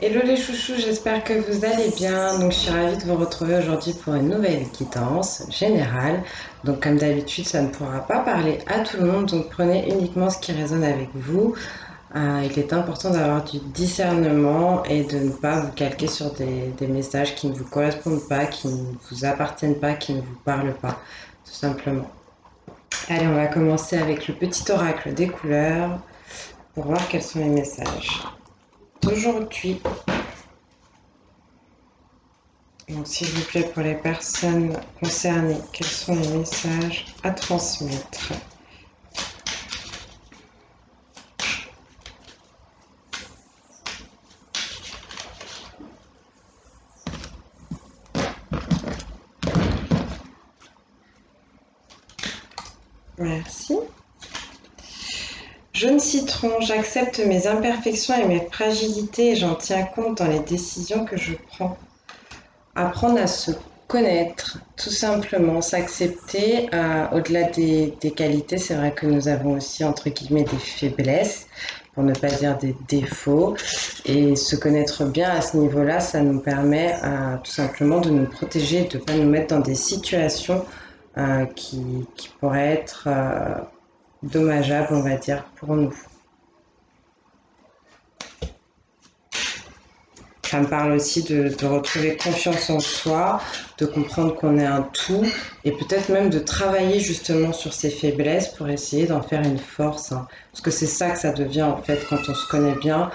Hello les chouchous, j'espère que vous allez bien. Donc je suis ravie de vous retrouver aujourd'hui pour une nouvelle guidance générale. Donc comme d'habitude, ça ne pourra pas parler à tout le monde, donc prenez uniquement ce qui résonne avec vous. Il est important d'avoir du discernement et de ne pas vous calquer sur des messages qui ne vous correspondent pas, qui ne vous appartiennent pas, qui ne vous parlent pas, tout simplement. Allez, on va commencer avec le petit oracle des couleurs pour voir quels sont les messages. Aujourd'hui, donc, s'il vous plaît, pour les personnes concernées, quels sont les messages à transmettre? Merci. Jaune citron, j'accepte mes imperfections et mes fragilités et j'en tiens compte dans les décisions que je prends. Apprendre à se connaître, tout simplement, s'accepter. Au-delà des qualités, c'est vrai que nous avons aussi, entre guillemets, des faiblesses, pour ne pas dire des défauts. Et se connaître bien à ce niveau-là, ça nous permet tout simplement de nous protéger, de ne pas nous mettre dans des situations qui pourraient être dommageables, on va dire, pour nous. Ça me parle aussi de retrouver confiance en soi, de comprendre qu'on est un tout et peut-être même de travailler justement sur ses faiblesses pour essayer d'en faire une force, hein. Parce que c'est ça que ça devient en fait quand on se connaît bien,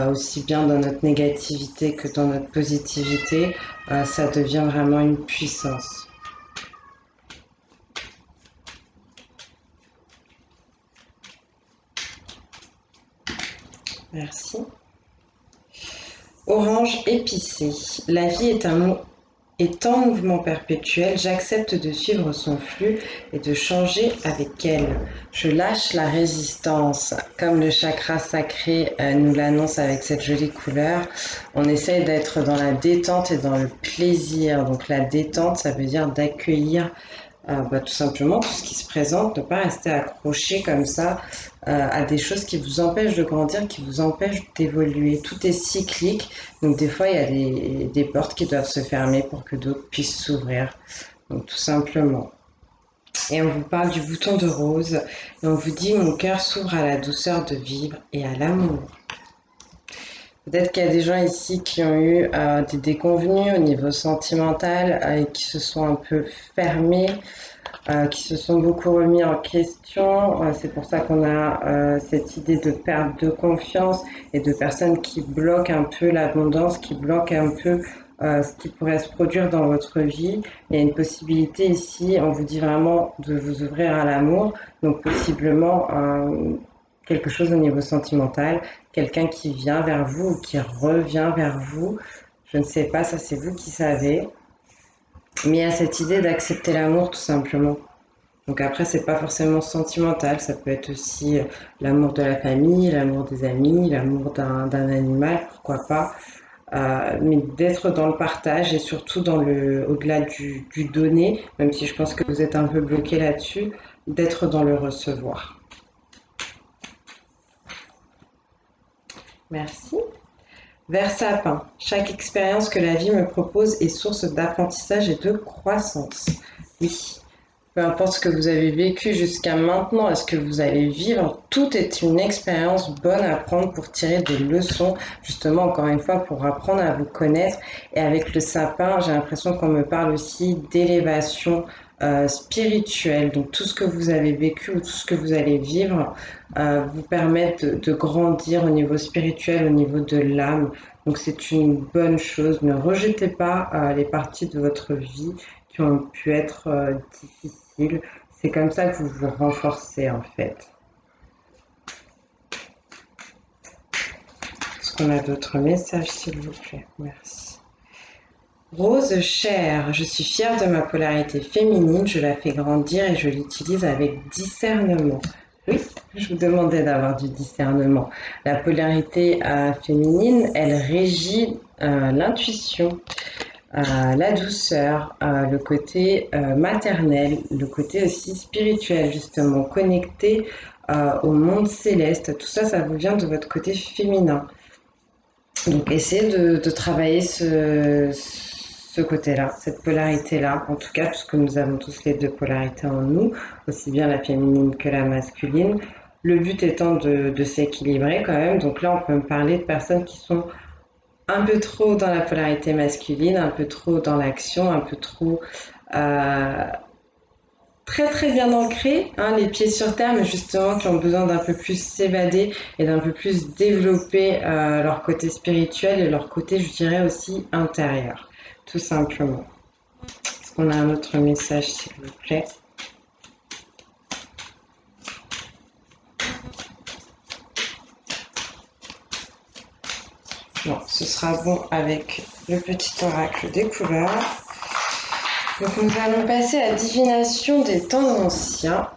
aussi bien dans notre négativité que dans notre positivité, ça devient vraiment une puissance. Merci. Orange épicé. La vie est en mouvement perpétuel, j'accepte de suivre son flux et de changer avec elle. Je lâche la résistance. Comme le chakra sacré nous l'annonce avec cette jolie couleur, on essaye d'être dans la détente et dans le plaisir. Donc la détente, ça veut dire d'accueillir tout simplement tout ce qui se présente, ne pas rester accroché comme ça à des choses qui vous empêchent de grandir, qui vous empêchent d'évoluer. Tout est cyclique, donc des fois il y a des portes qui doivent se fermer pour que d'autres puissent s'ouvrir. Donc tout simplement. Et on vous parle du bouton de rose, et on vous dit mon cœur s'ouvre à la douceur de vivre et à l'amour. Peut-être qu'il y a des gens ici qui ont eu des déconvenues au niveau sentimental et qui se sont un peu fermés, qui se sont beaucoup remis en question. C'est pour ça qu'on a cette idée de perte de confiance et de personnes qui bloquent un peu l'abondance, qui bloquent un peu ce qui pourrait se produire dans votre vie. Il y a une possibilité ici, on vous dit vraiment de vous ouvrir à l'amour, donc possiblement quelque chose au niveau sentimental, quelqu'un qui vient vers vous ou qui revient vers vous. Je ne sais pas, ça c'est vous qui savez. Mais il y a cette idée d'accepter l'amour tout simplement. Donc après, c'est pas forcément sentimental, ça peut être aussi l'amour de la famille, l'amour des amis, l'amour d'un animal, pourquoi pas. Mais d'être dans le partage et surtout au-delà du donner, même si je pense que vous êtes un peu bloqué là-dessus, d'être dans le recevoir. Merci. Vers sapin, chaque expérience que la vie me propose est source d'apprentissage et de croissance. Oui, peu importe ce que vous avez vécu jusqu'à maintenant et ce que vous allez vivre, tout est une expérience bonne à prendre pour tirer des leçons, justement, encore une fois, pour apprendre à vous connaître. Et avec le sapin, j'ai l'impression qu'on me parle aussi d'élévation spirituelle. Donc tout ce que vous avez vécu ou tout ce que vous allez vivre vous permettent de grandir au niveau spirituel, au niveau de l'âme. Donc c'est une bonne chose. Ne rejetez pas les parties de votre vie qui ont pu être difficiles. C'est comme ça que vous vous renforcez en fait. Est-ce qu'on a d'autres messages s'il vous plaît? Merci. Rose chair, je suis fière de ma polarité féminine, je la fais grandir et je l'utilise avec discernement. Oui, je vous demandais d'avoir du discernement. La polarité féminine, elle régit l'intuition, la douceur, le côté maternel, le côté aussi spirituel, justement, connecté au monde céleste. Tout ça, ça vous vient de votre côté féminin. Donc essayez de travailler ce côté-là, cette polarité-là, en tout cas, puisque nous avons tous les deux polarités en nous, aussi bien la féminine que la masculine. Le but étant de s'équilibrer quand même. Donc là, on peut me parler de personnes qui sont un peu trop dans la polarité masculine, un peu trop dans l'action, un peu trop euh, très très bien ancrés, hein, les pieds sur terre, mais justement qui ont besoin d'un peu plus s'évader et d'un peu plus développer leur côté spirituel et leur côté, je dirais, aussi intérieur, tout simplement. Est-ce qu'on a un autre message, s'il vous plaît? Non, ce sera bon avec le petit oracle des couleurs. Donc nous allons passer à la divination des temps anciens.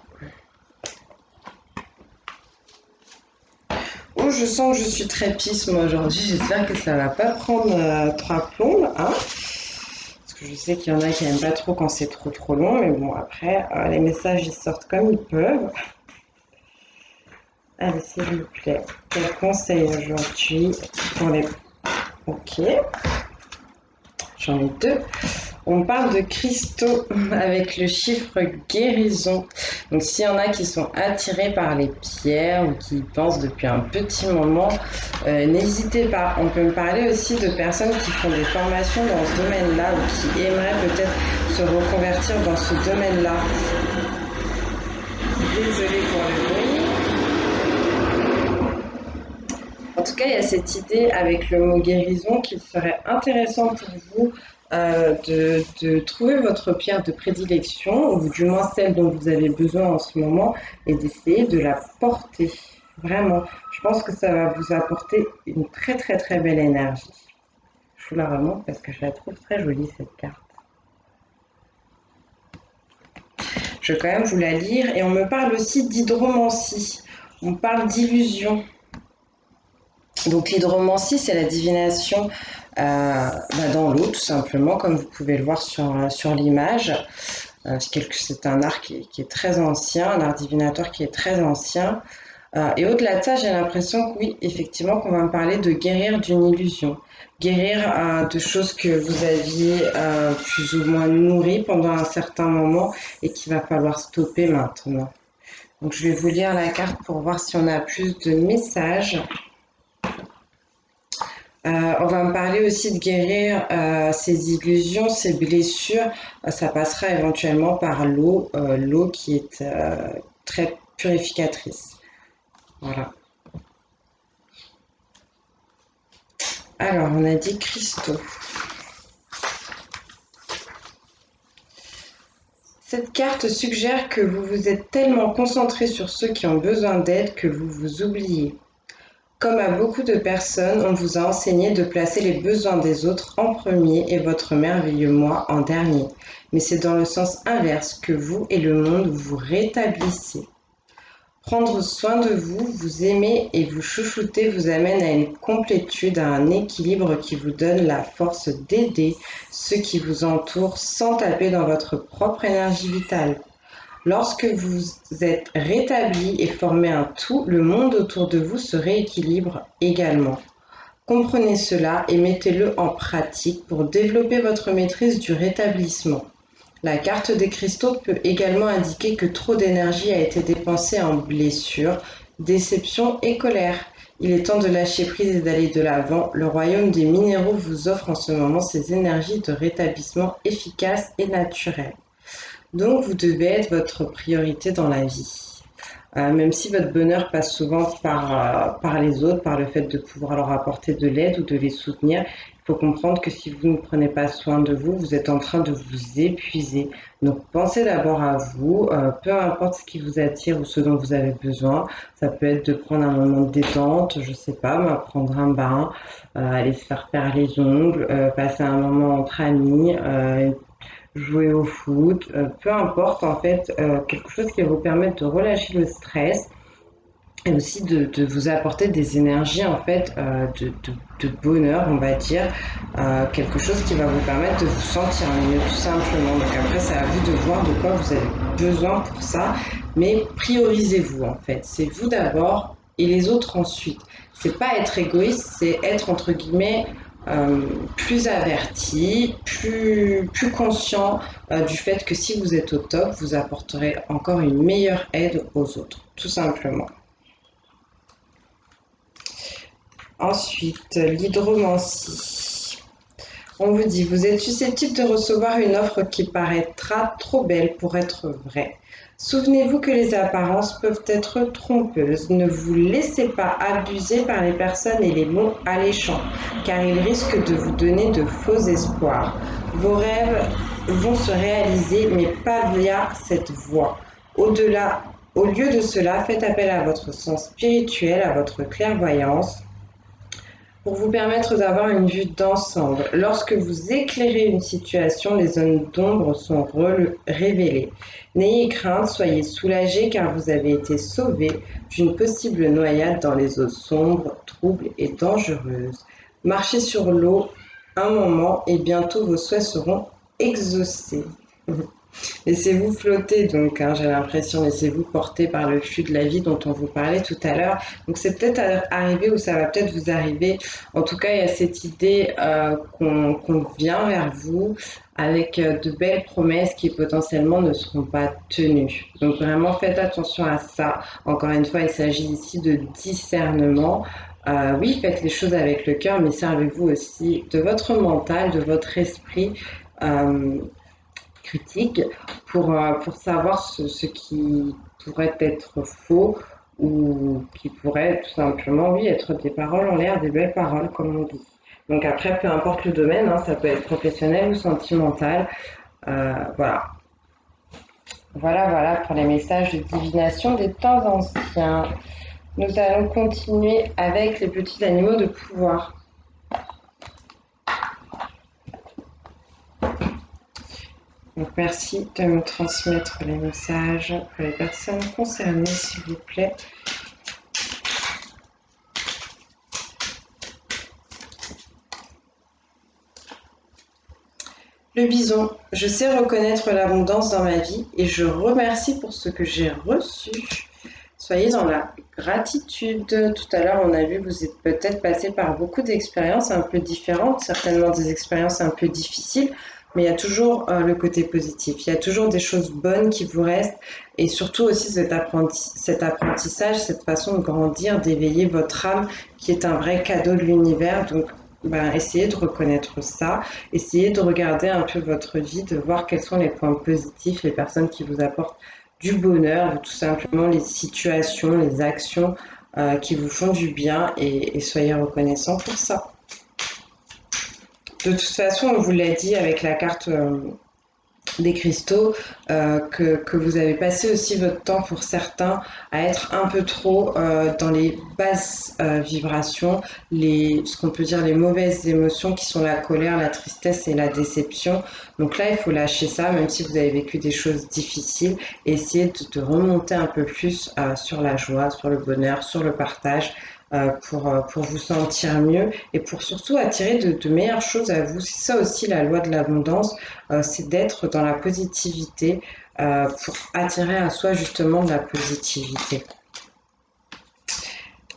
Oh, je sens que je suis très pisse moi aujourd'hui. J'espère que ça va pas prendre trois plombes, hein. Parce que je sais qu'il y en a qui n'aiment pas trop quand c'est trop long. Mais bon, après, les messages ils sortent comme ils peuvent. Allez, s'il vous plaît, quel conseil aujourd'hui pour les... Ok, j'en ai deux. On parle de cristaux avec le chiffre guérison. Donc s'il y en a qui sont attirés par les pierres ou qui y pensent depuis un petit moment, n'hésitez pas. On peut me parler aussi de personnes qui font des formations dans ce domaine-là ou qui aimeraient peut-être se reconvertir dans ce domaine-là. Désolée pour le bruit. En tout cas, il y a cette idée avec le mot guérison qu'il serait intéressant pour vous de trouver votre pierre de prédilection, ou du moins celle dont vous avez besoin en ce moment, et d'essayer de la porter. Vraiment, je pense que ça va vous apporter une très très très belle énergie. Je vous la remonte parce que je la trouve très jolie cette carte. Je vais quand même vous la lire, et on me parle aussi d'hydromancie. On parle d'illusion. Donc l'hydromancie, c'est la divination dans l'eau, tout simplement, comme vous pouvez le voir sur l'image. C'est un art qui est très ancien, un art divinatoire qui est très ancien. Et au-delà de ça, j'ai l'impression que oui, effectivement, qu'on va me parler de guérir d'une illusion. Guérir de choses que vous aviez plus ou moins nourries pendant un certain moment et qu'il va falloir stopper maintenant. Donc je vais vous lire la carte pour voir si on a plus de messages. On va me parler aussi de guérir ces illusions, ces blessures. Ça passera éventuellement par l'eau, l'eau qui est très purificatrice. Voilà. Alors, on a dit cristaux. Cette carte suggère que vous vous êtes tellement concentré sur ceux qui ont besoin d'aide que vous vous oubliez. Comme à beaucoup de personnes, on vous a enseigné de placer les besoins des autres en premier et votre merveilleux moi en dernier. Mais c'est dans le sens inverse que vous et le monde vous rétablissez. Prendre soin de vous, vous aimer et vous chouchouter vous amène à une complétude, à un équilibre qui vous donne la force d'aider ceux qui vous entourent sans taper dans votre propre énergie vitale. Lorsque vous êtes rétabli et formez un tout, le monde autour de vous se rééquilibre également. Comprenez cela et mettez-le en pratique pour développer votre maîtrise du rétablissement. La carte des cristaux peut également indiquer que trop d'énergie a été dépensée en blessures, déceptions et colère. Il est temps de lâcher prise et d'aller de l'avant. Le royaume des minéraux vous offre en ce moment ces énergies de rétablissement efficaces et naturelles. Donc, vous devez être votre priorité dans la vie. Même si votre bonheur passe souvent par les autres, par le fait de pouvoir leur apporter de l'aide ou de les soutenir, il faut comprendre que si vous ne prenez pas soin de vous, vous êtes en train de vous épuiser. Donc, pensez d'abord à vous, peu importe ce qui vous attire ou ce dont vous avez besoin. Ça peut être de prendre un moment de détente, je sais pas, prendre un bain, aller se faire les ongles, passer un moment entre amis, jouer au foot, peu importe en fait, quelque chose qui va vous permettre de relâcher le stress et aussi de vous apporter des énergies en fait de bonheur, on va dire, quelque chose qui va vous permettre de vous sentir mieux tout simplement. Donc après c'est à vous de voir de quoi vous avez besoin pour ça, mais priorisez-vous en fait, c'est vous d'abord et les autres ensuite. c'est pas être égoïste, c'est être entre guillemets plus averti, plus conscient du fait que si vous êtes au top, vous apporterez encore une meilleure aide aux autres, tout simplement. Ensuite, l'hydromancie. On vous dit, vous êtes susceptible de recevoir une offre qui paraîtra trop belle pour être vraie. Souvenez-vous que les apparences peuvent être trompeuses. Ne vous laissez pas abuser par les personnes et les mots alléchants, car ils risquent de vous donner de faux espoirs. Vos rêves vont se réaliser, mais pas via cette voie. Au lieu de cela, faites appel à votre sens spirituel, à votre clairvoyance, pour vous permettre d'avoir une vue d'ensemble. Lorsque vous éclairez une situation, les zones d'ombre sont révélées. N'ayez crainte, soyez soulagés car vous avez été sauvés d'une possible noyade dans les eaux sombres, troubles et dangereuses. Marchez sur l'eau un moment et bientôt vos souhaits seront exaucés. Laissez-vous flotter, donc, hein, j'ai l'impression, laissez-vous porter par le flux de la vie dont on vous parlait tout à l'heure. Donc, c'est peut-être arrivé ou ça va peut-être vous arriver. En tout cas, il y a cette idée qu'on vient vers vous avec de belles promesses qui potentiellement ne seront pas tenues. Donc, vraiment, faites attention à ça. Encore une fois, il s'agit ici de discernement. Oui, faites les choses avec le cœur, mais servez-vous aussi de votre mental, de votre esprit. Critique pour savoir ce qui pourrait être faux ou qui pourrait tout simplement, oui, être des paroles en l'air, des belles paroles, comme on dit. Donc après, peu importe le domaine, hein, ça peut être professionnel ou sentimental. Voilà. Voilà pour les messages de divination des temps anciens. Nous allons continuer avec les petits animaux de pouvoir. Donc merci de me transmettre les messages pour les personnes concernées, s'il vous plaît. Le bison, je sais reconnaître l'abondance dans ma vie et je remercie pour ce que j'ai reçu. Soyez dans la gratitude. Tout à l'heure, on a vu que vous êtes peut-être passé par beaucoup d'expériences un peu différentes, certainement des expériences un peu difficiles, mais il y a toujours le côté positif. Il y a toujours des choses bonnes qui vous restent et surtout aussi cet apprentissage, cette façon de grandir, d'éveiller votre âme qui est un vrai cadeau de l'univers. Donc, essayez de reconnaître ça, essayez de regarder un peu votre vie, de voir quels sont les points positifs, les personnes qui vous apportent du bonheur, ou tout simplement les situations, les actions qui vous font du bien et soyez reconnaissants pour ça. De toute façon, on vous l'a dit avec la carte des cristaux, que vous avez passé aussi votre temps pour certains à être un peu trop dans les basses vibrations, ce qu'on peut dire les mauvaises émotions qui sont la colère, la tristesse et la déception. Donc là, il faut lâcher ça, même si vous avez vécu des choses difficiles, essayez de remonter un peu plus sur la joie, sur le bonheur, sur le partage. Pour vous sentir mieux et pour surtout attirer de meilleures choses à vous. C'est ça aussi la loi de l'abondance, c'est d'être dans la positivité pour attirer à soi justement de la positivité.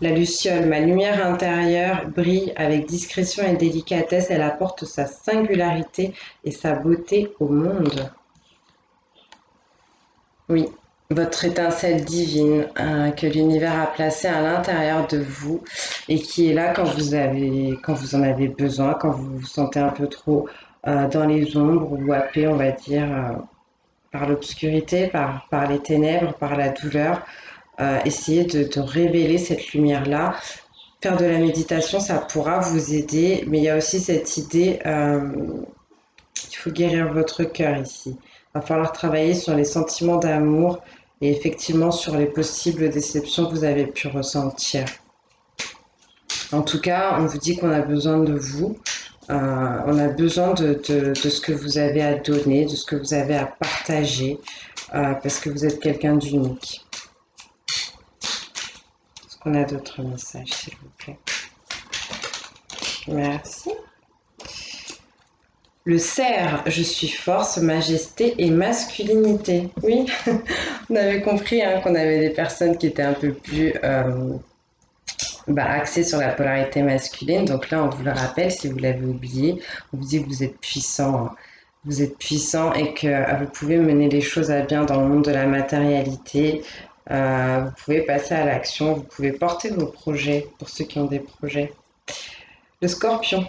La luciole, ma lumière intérieure brille avec discrétion et délicatesse, elle apporte sa singularité et sa beauté au monde. Oui, votre étincelle divine que l'univers a placée à l'intérieur de vous et qui est là quand vous en avez besoin, quand vous vous sentez un peu trop dans les ombres ou happé, on va dire, par l'obscurité, par les ténèbres, par la douleur. Essayez de révéler cette lumière-là. Faire de la méditation, ça pourra vous aider, mais il y a aussi cette idée qu'il faut guérir votre cœur ici. Il va falloir travailler sur les sentiments d'amour et effectivement sur les possibles déceptions que vous avez pu ressentir. En tout cas, on vous dit qu'on a besoin de vous, on a besoin de ce que vous avez à donner, de ce que vous avez à partager, parce que vous êtes quelqu'un d'unique. Est-ce qu'on a d'autres messages, s'il vous plaît? Merci. Le cerf, je suis force, majesté et masculinité. Oui, on avait compris qu'on avait des personnes qui étaient un peu plus axé sur la polarité masculine. Donc là, on vous le rappelle, si vous l'avez oublié, on vous dit que vous êtes puissant, hein. Vous êtes puissant et que vous pouvez mener les choses à bien dans le monde de la matérialité. Vous pouvez passer à l'action, vous pouvez porter vos projets pour ceux qui ont des projets. Le scorpion.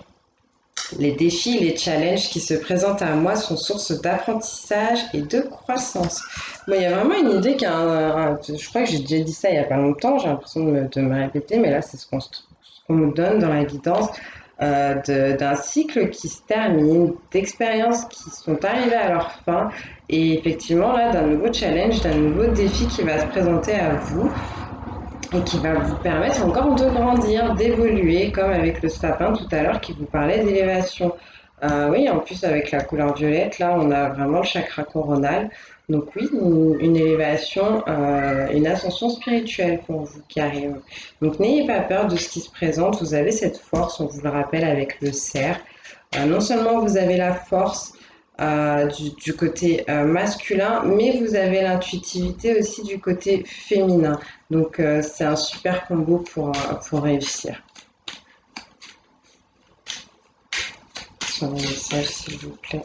Les défis et les challenges qui se présentent à moi sont source d'apprentissage et de croissance. Bon, il y a vraiment une idée je crois que j'ai déjà dit ça il n'y a pas longtemps, j'ai l'impression de me répéter, mais là c'est ce qu'on nous donne dans la guidance d'un cycle qui se termine, d'expériences qui sont arrivées à leur fin, et effectivement là d'un nouveau challenge, d'un nouveau défi qui va se présenter à vous et qui va vous permettre encore de grandir, d'évoluer, comme avec le sapin tout à l'heure qui vous parlait d'élévation. Oui, en plus avec la couleur violette, là on a vraiment le chakra coronal. Donc oui, une élévation, une ascension spirituelle pour vous qui arrive. Donc n'ayez pas peur de ce qui se présente, vous avez cette force, on vous le rappelle avec le cerf. Non seulement vous avez la force, du côté masculin, mais vous avez l'intuitivité aussi du côté féminin. Donc c'est un super combo pour réussir. Sur les messages, s'il vous plaît.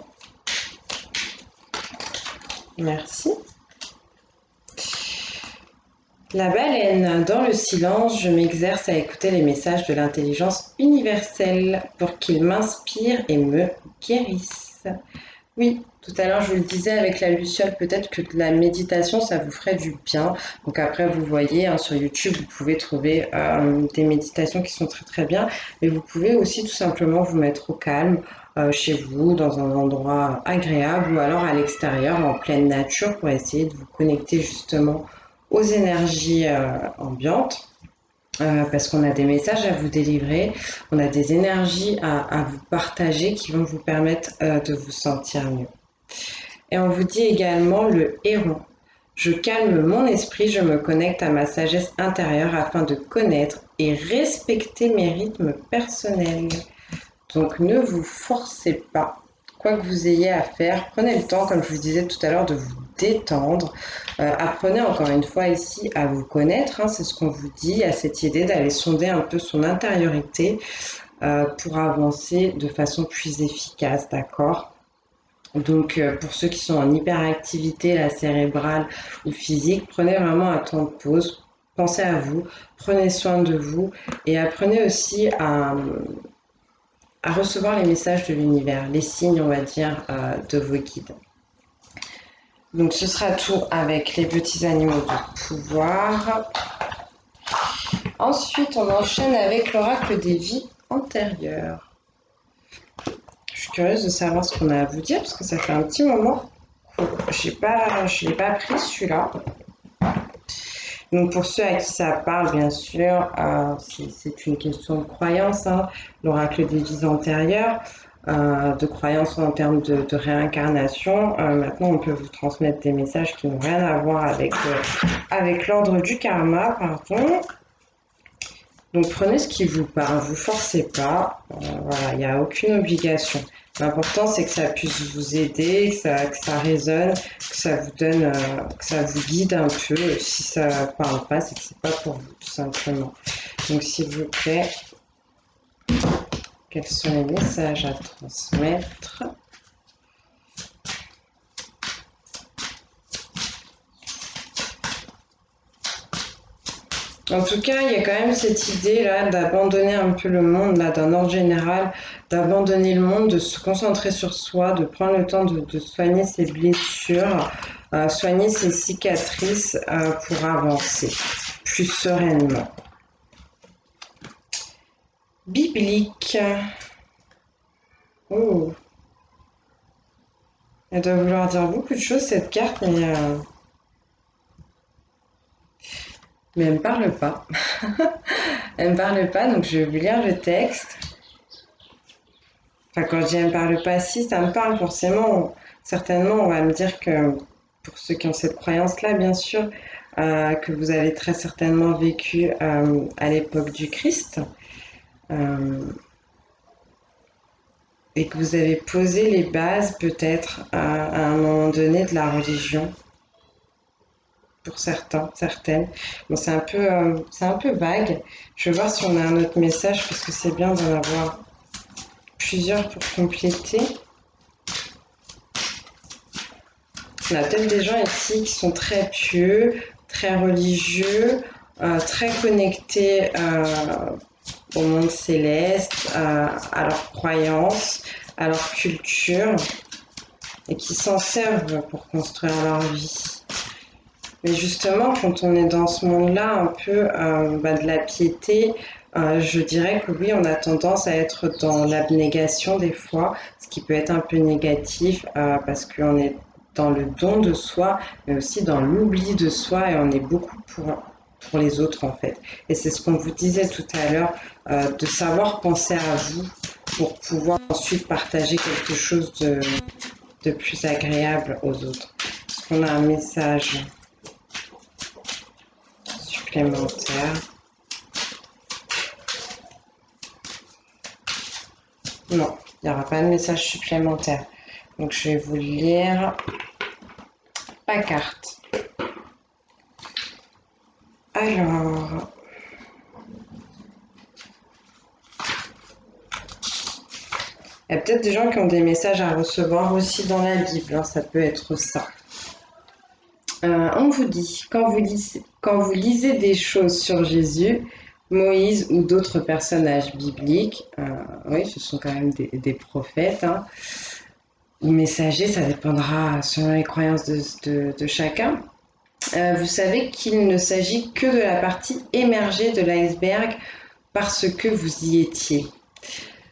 Merci. La baleine, dans le silence, je m'exerce à écouter les messages de l'intelligence universelle pour qu'ils m'inspirent et me guérissent. Oui, tout à l'heure je vous le disais avec la luciole, peut-être que la méditation ça vous ferait du bien. Donc après vous voyez sur YouTube vous pouvez trouver des méditations qui sont très très bien, mais vous pouvez aussi tout simplement vous mettre au calme chez vous dans un endroit agréable ou alors à l'extérieur en pleine nature pour essayer de vous connecter justement aux énergies ambiantes. Parce qu'on a des messages à vous délivrer, on a des énergies à vous partager qui vont vous permettre de vous sentir mieux. Et on vous dit également le héron. Je calme mon esprit, je me connecte à ma sagesse intérieure afin de connaître et respecter mes rythmes personnels. Donc ne vous forcez pas, quoi que vous ayez à faire, prenez le temps, comme je vous disais tout à l'heure, de vous détendre. Apprenez encore une fois ici à vous connaître, hein, c'est ce qu'on vous dit, à cette idée d'aller sonder un peu son intériorité pour avancer de façon plus efficace, d'accord? Donc pour ceux qui sont en hyperactivité, la cérébrale ou physique, prenez vraiment un temps de pause, pensez à vous, prenez soin de vous et apprenez aussi à recevoir les messages de l'univers, les signes, on va dire, de vos guides. Donc ce sera tout avec les petits animaux de pouvoir. Ensuite, on enchaîne avec l'oracle des vies antérieures. Je suis curieuse de savoir ce qu'on a à vous dire parce que ça fait un petit moment que je ne l'ai pas pris celui-là. Donc pour ceux à qui ça parle, bien sûr, c'est une question de croyance, hein, l'oracle des vies antérieures, de croyance en termes de réincarnation. Maintenant, on peut vous transmettre des messages qui n'ont rien à voir avec l'ordre du karma, pardon. Donc prenez ce qui vous parle, vous forcez pas, voilà, il n'y a aucune obligation. L'important c'est que ça puisse vous aider, que ça résonne, que ça vous donne, que ça vous guide un peu. Si ça ne parle pas, c'est que c'est pas pour vous tout simplement. Donc s'il vous plaît, quels sont les messages à transmettre? En tout cas, il y a quand même cette idée-là d'abandonner un peu le monde, là, d'un ordre général, d'abandonner le monde, de se concentrer sur soi, de prendre le temps de soigner ses blessures, soigner ses cicatrices pour avancer plus sereinement. Biblique. Oh. Elle doit vouloir dire beaucoup de choses, cette carte, mais elle ne me parle pas. Elle ne me parle pas, donc je vais vous lire le texte. Enfin, quand je dis elle me parle pas, si, ça me parle forcément. Certainement, on va me dire que, pour ceux qui ont cette croyance-là, bien sûr, que vous avez très certainement vécu à l'époque du Christ et que vous avez posé les bases peut-être à un moment donné de la religion. pour certains, certaines. Bon, c'est un peu vague. Je vais voir si on a un autre message parce que c'est bien d'en avoir plusieurs pour compléter. On a peut-être des gens ici qui sont très pieux, très religieux, très connectés au monde céleste, à leurs croyances, à leur culture, et qui s'en servent pour construire leur vie. Mais justement, quand on est dans ce monde-là, un peu de la piété, je dirais que oui, on a tendance à être dans l'abnégation des fois, ce qui peut être un peu négatif parce qu'on est dans le don de soi, mais aussi dans l'oubli de soi et on est beaucoup pour les autres en fait. Et c'est ce qu'on vous disait tout à l'heure, de savoir penser à vous pour pouvoir ensuite partager quelque chose de plus agréable aux autres. Est-ce qu'on a un message supplémentaire? Non, il n'y aura pas de message supplémentaire. Donc je vais vous lire la carte. Alors, il y a peut-être des gens qui ont des messages à recevoir aussi dans la Bible, hein, ça peut être ça. On vous dit, quand vous lisez des choses sur Jésus, Moïse ou d'autres personnages bibliques, oui, ce sont quand même des prophètes, hein, ou messagers, ça dépendra selon les croyances de chacun. Vous savez qu'il ne s'agit que de la partie émergée de l'iceberg parce que vous y étiez.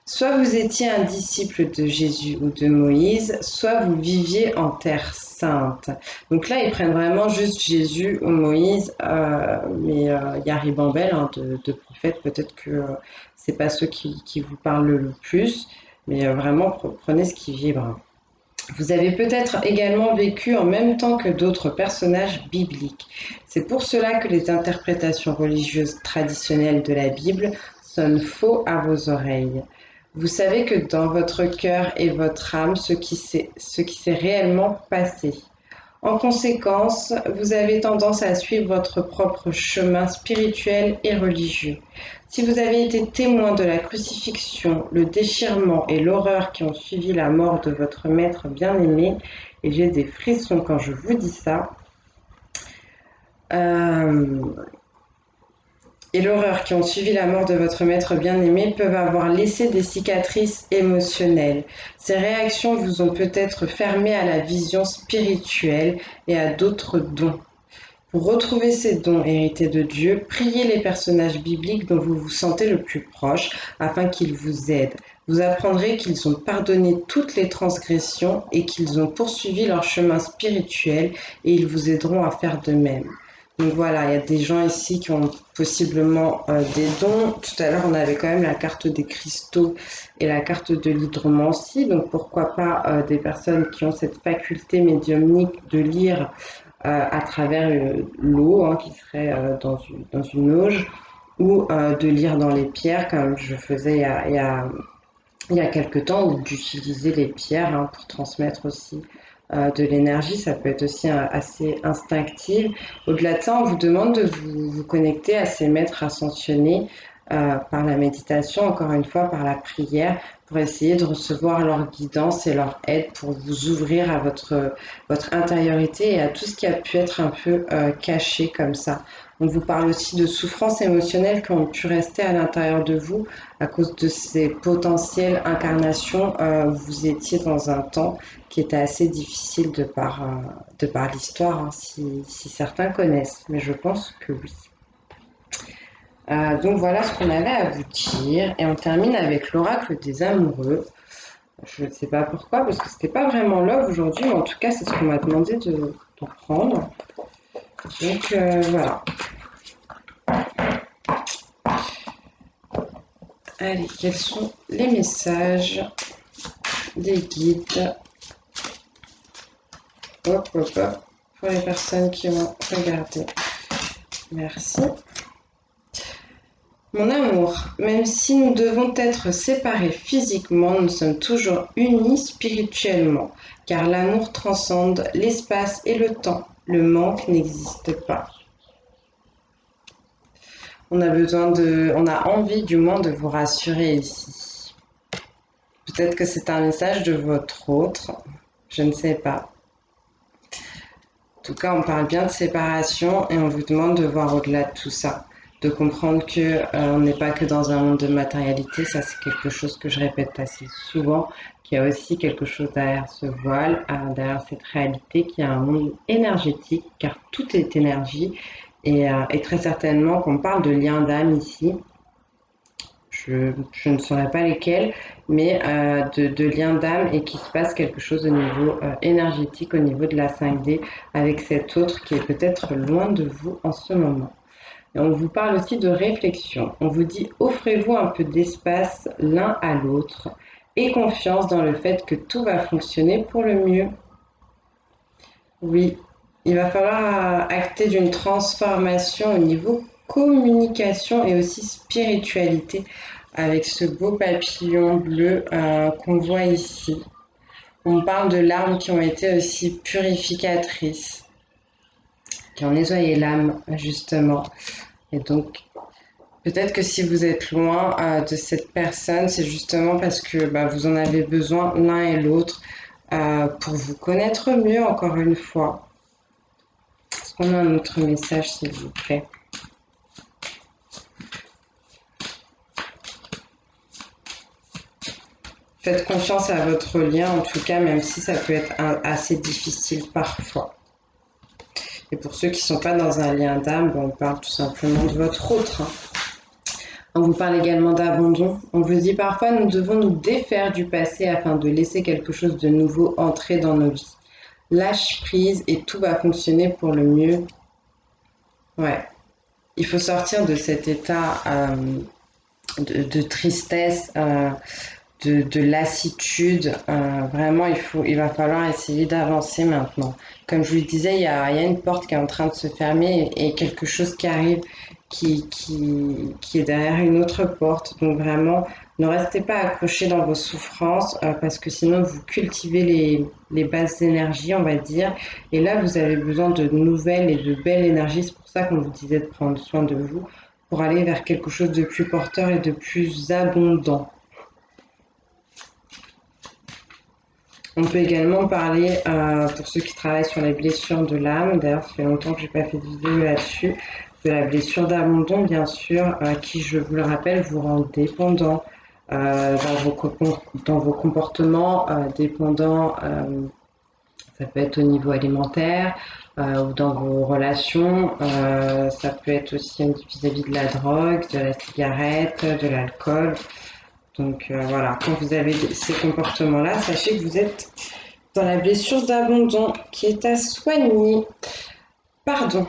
Soit vous étiez un disciple de Jésus ou de Moïse, soit vous viviez en terre sainte. Donc là, ils prennent vraiment juste Jésus ou Moïse, mais il y a ribambelle hein, de prophètes. Peut-être que c'est pas ceux qui vous parlent le plus, mais vraiment prenez ce qui vibre. Vous avez peut-être également vécu en même temps que d'autres personnages bibliques. C'est pour cela que les interprétations religieuses traditionnelles de la Bible sonnent faux à vos oreilles. Vous savez que dans votre cœur et votre âme ce qui s'est réellement passé. En conséquence, vous avez tendance à suivre votre propre chemin spirituel et religieux. Si vous avez été témoin de la crucifixion, le déchirement et l'horreur qui ont suivi la mort de votre maître bien-aimé, et j'ai des frissons quand je vous dis ça, et l'horreur qui ont suivi la mort de votre maître bien-aimé peuvent avoir laissé des cicatrices émotionnelles. Ces réactions vous ont peut-être fermé à la vision spirituelle et à d'autres dons. Pour retrouver ces dons hérités de Dieu, priez les personnages bibliques dont vous vous sentez le plus proche afin qu'ils vous aident. Vous apprendrez qu'ils ont pardonné toutes les transgressions et qu'ils ont poursuivi leur chemin spirituel et ils vous aideront à faire de même. Donc voilà, il y a des gens ici qui ont possiblement des dons. Tout à l'heure, on avait quand même la carte des cristaux et la carte de l'hydromancie. Donc pourquoi pas des personnes qui ont cette faculté médiumnique de lire à travers l'eau, hein, qui serait dans une auge, ou de lire dans les pierres, comme je faisais il y a quelques temps, ou d'utiliser les pierres hein, pour transmettre aussi de l'énergie, ça peut être aussi assez instinctif. Au-delà de ça, on vous demande de vous connecter à ces maîtres ascensionnés par la méditation, encore une fois par la prière, pour essayer de recevoir leur guidance et leur aide pour vous ouvrir à votre intériorité et à tout ce qui a pu être un peu caché comme ça. On vous parle aussi de souffrances émotionnelles qui ont pu rester à l'intérieur de vous à cause de ces potentielles incarnations. Vous étiez dans un temps qui était assez difficile de par l'histoire, hein, si certains connaissent, mais je pense que oui. Donc voilà ce qu'on avait à vous dire et on termine avec l'oracle des amoureux. Je ne sais pas pourquoi parce que c'était pas vraiment love aujourd'hui, mais en tout cas c'est ce qu'on m'a demandé de prendre. Donc voilà. Allez, quels sont les messages des guides? Hop, hop, hop, pour les personnes qui ont regardé. Merci. Mon amour, même si nous devons être séparés physiquement, nous sommes toujours unis spirituellement, car l'amour transcende l'espace et le temps. Le manque n'existe pas. On a envie du moins de vous rassurer ici. Peut-être que c'est un message de votre autre, je ne sais pas. En tout cas, on parle bien de séparation et on vous demande de voir au-delà de tout ça, de comprendre que on n'est pas que dans un monde de matérialité. Ça, c'est quelque chose que je répète assez souvent, qu'il y a aussi quelque chose derrière ce voile, derrière cette réalité, qui a un monde énergétique, car tout est énergie. Et très certainement qu'on parle de liens d'âme ici. Je ne saurais pas lesquels, mais de liens d'âme et qu'il se passe quelque chose au niveau énergétique, au niveau de la 5D, avec cet autre qui est peut-être loin de vous en ce moment. Et on vous parle aussi de réflexion. On vous dit offrez-vous un peu d'espace l'un à l'autre et confiance dans le fait que tout va fonctionner pour le mieux. Oui, il va falloir acter d'une transformation au niveau communication et aussi spiritualité avec ce beau papillon bleu qu'on voit ici. On parle de larmes qui ont été aussi purificatrices, qui ont nettoyé l'âme justement. Et donc, peut-être que si vous êtes loin de cette personne, c'est justement parce que vous en avez besoin l'un et l'autre pour vous connaître mieux, encore une fois. Est-ce qu'on a un autre message, s'il vous plaît? Faites confiance à votre lien, en tout cas, même si ça peut être assez difficile parfois. Et pour ceux qui ne sont pas dans un lien d'âme, on parle tout simplement de votre autre. On vous parle également d'abandon. On vous dit parfois nous devons nous défaire du passé afin de laisser quelque chose de nouveau entrer dans nos vies. Lâche prise et tout va fonctionner pour le mieux. Ouais. Il faut sortir de cet état de tristesse, de lassitude. Vraiment, il va falloir essayer d'avancer maintenant. Comme je vous le disais, il y a une porte qui est en train de se fermer et quelque chose qui arrive qui est derrière une autre porte. Donc vraiment, ne restez pas accrochés dans vos souffrances parce que sinon vous cultivez les bases d'énergie, on va dire. Et là, vous avez besoin de nouvelles et de belles énergies. C'est pour ça qu'on vous disait de prendre soin de vous pour aller vers quelque chose de plus porteur et de plus abondant. On peut également parler, pour ceux qui travaillent sur les blessures de l'âme, d'ailleurs ça fait longtemps que je n'ai pas fait de vidéo là-dessus, de la blessure d'abandon bien sûr, qui je vous le rappelle vous rend dépendant dans vos comportements, dépendant, ça peut être au niveau alimentaire ou dans vos relations, ça peut être aussi vis-à-vis de la drogue, de la cigarette, de l'alcool. Donc voilà, quand vous avez ces comportements-là, sachez que vous êtes dans la blessure d'abandon qui est à soigner. Pardon.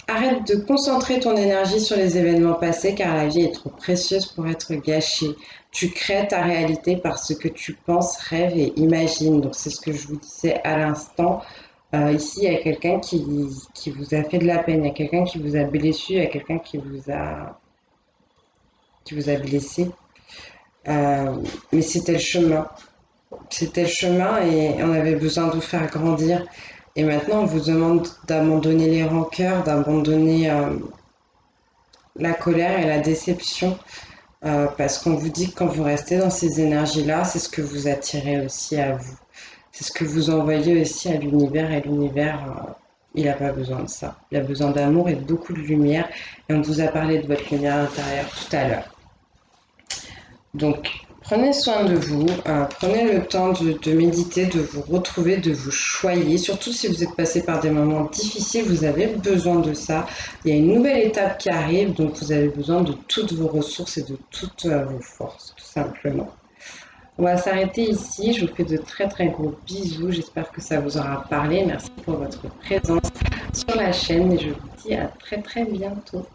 Arrête de concentrer ton énergie sur les événements passés car la vie est trop précieuse pour être gâchée. Tu crées ta réalité par ce que tu penses, rêves et imagines. Donc c'est ce que je vous disais à l'instant. Ici, il y a quelqu'un qui vous a fait de la peine, il y a quelqu'un qui vous a blessé, il y a quelqu'un qui vous a blessé. Mais c'était le chemin. C'était le chemin et on avait besoin de vous faire grandir. Et maintenant, on vous demande d'abandonner les rancœurs, d'abandonner la colère et la déception. Parce qu'on vous dit que quand vous restez dans ces énergies-là, c'est ce que vous attirez aussi à vous. C'est ce que vous envoyez aussi à l'univers. Et l'univers, il n'a pas besoin de ça. Il a besoin d'amour et de beaucoup de lumière. Et on vous a parlé de votre lumière intérieure tout à l'heure. Donc, prenez soin de vous, prenez le temps de méditer, de vous retrouver, de vous choyer. Surtout si vous êtes passé par des moments difficiles, vous avez besoin de ça. Il y a une nouvelle étape qui arrive, donc vous avez besoin de toutes vos ressources et de toutes vos forces, tout simplement. On va s'arrêter ici. Je vous fais de très très gros bisous. J'espère que ça vous aura parlé. Merci pour votre présence sur la chaîne et je vous dis à très très bientôt.